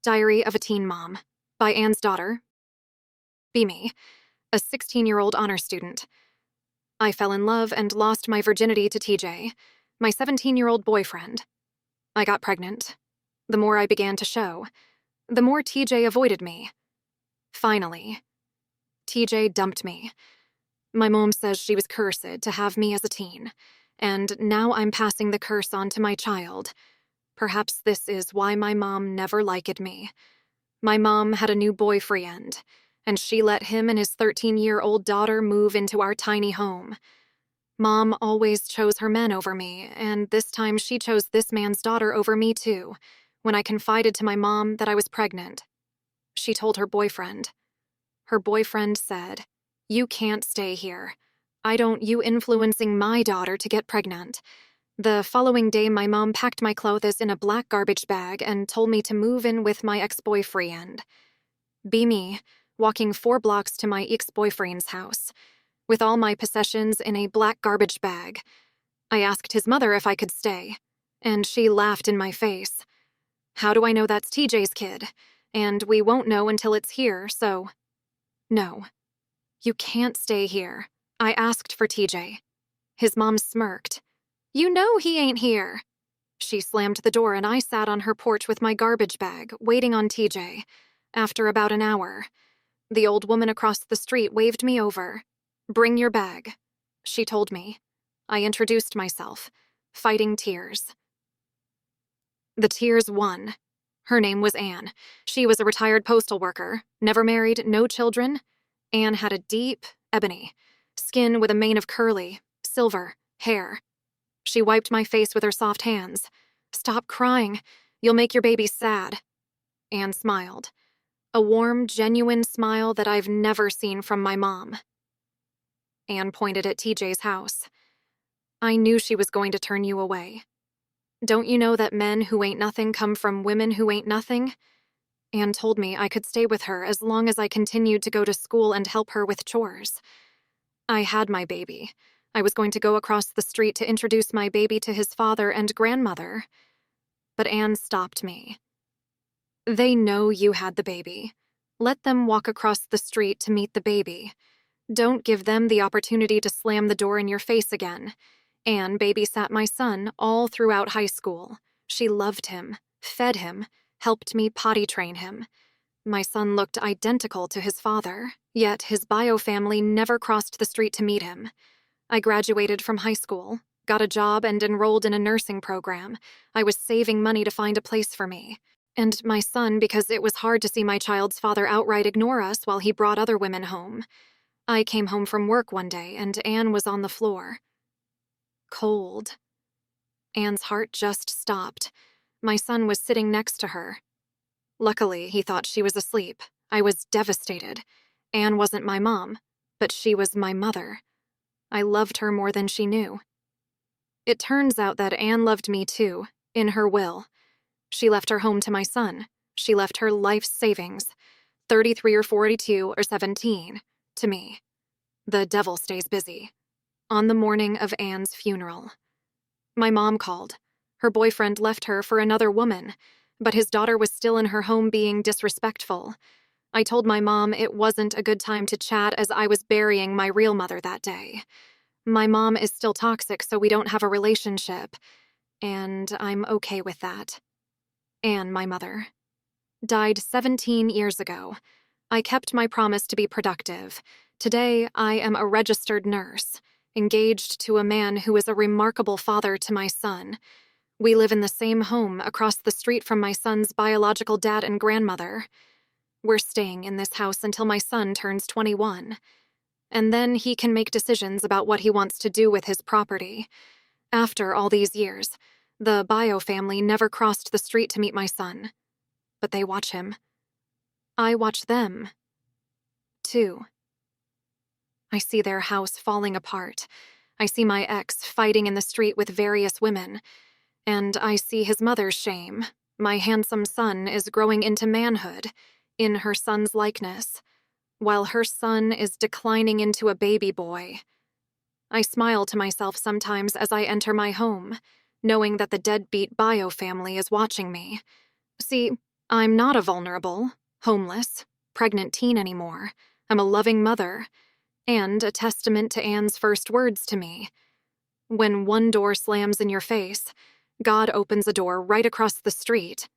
Diary of a Teen Mom by Anne's daughter, me, a 16-year-old honor student. I fell in love and lost my virginity to TJ, my 17-year-old boyfriend. I got pregnant. The more I began to show, the more TJ avoided me. Finally, TJ dumped me. My mom says she was cursed to have me as a teen, and now I'm passing the curse on to my child. Perhaps this is why my mom never liked me. My mom had a new boyfriend, and she let him and his 13-year-old daughter move into our tiny home. Mom always chose her men over me, and this time she chose this man's daughter over me too, when I confided to my mom that I was pregnant. She told her boyfriend. Her boyfriend said, "You can't stay here. I don't you influencing my daughter to get pregnant." The following day, my mom packed my clothes in a black garbage bag and told me to move in with my ex-boyfriend. Be me, walking 4 blocks to my ex-boyfriend's house, with all my possessions in a black garbage bag. I asked his mother if I could stay, and she laughed in my face. How do I know that's TJ's kid? And we won't know until it's here, so... No. You can't stay here. I asked for TJ. His mom smirked. You know he ain't here. She slammed the door and I sat on her porch with my garbage bag, waiting on TJ. After about an hour, the old woman across the street waved me over. Bring your bag, she told me. I introduced myself, fighting tears. The tears won. Her name was Anne. She was a retired postal worker, never married, no children. Anne had a deep, ebony skin with a mane of curly, silver hair. She wiped my face with her soft hands. Stop crying. You'll make your baby sad. Anne smiled. A warm, genuine smile that I've never seen from my mom. Anne pointed at TJ's house. I knew she was going to turn you away. Don't you know that men who ain't nothing come from women who ain't nothing? Anne told me I could stay with her as long as I continued to go to school and help her with chores. I had my baby. I was going to go across the street to introduce my baby to his father and grandmother. But Anne stopped me. They know you had the baby. Let them walk across the street to meet the baby. Don't give them the opportunity to slam the door in your face again. Anne babysat my son all throughout high school. She loved him, fed him, helped me potty train him. My son looked identical to his father, yet his bio family never crossed the street to meet him. I graduated from high school, got a job, and enrolled in a nursing program. I was saving money to find a place for me. And my son, because it was hard to see my child's father outright ignore us while he brought other women home. I came home from work one day, and Anne was on the floor. Cold. Anne's heart just stopped. My son was sitting next to her. Luckily, he thought she was asleep. I was devastated. Anne wasn't my mom, but she was my mother. I loved her more than she knew. It turns out that Anne loved me too, in her will. She left her home to my son. She left her life savings, 33 or 42 or 17, to me. The devil stays busy. On the morning of Anne's funeral, my mom called. Her boyfriend left her for another woman, but his daughter was still in her home being disrespectful. I told my mom it wasn't a good time to chat as I was burying my real mother that day. My mom is still toxic, so we don't have a relationship, and I'm okay with that. Anne, my mother, died 17 years ago. I kept my promise to be productive. Today, I am a registered nurse, engaged to a man who is a remarkable father to my son. We live in the same home across the street from my son's biological dad and grandmother. We're staying in this house until my son turns 21. And then he can make decisions about what he wants to do with his property. After all these years, the bio family never crossed the street to meet my son. But they watch him. I watch them, too. I see their house falling apart. I see my ex fighting in the street with various women. And I see his mother's shame. My handsome son is growing into manhood, in her son's likeness, while her son is declining into a baby boy. I smile to myself sometimes as I enter my home, knowing that the deadbeat bio family is watching me. See, I'm not a vulnerable, homeless, pregnant teen anymore. I'm a loving mother, and a testament to Anne's first words to me. When one door slams in your face, God opens a door right across the street.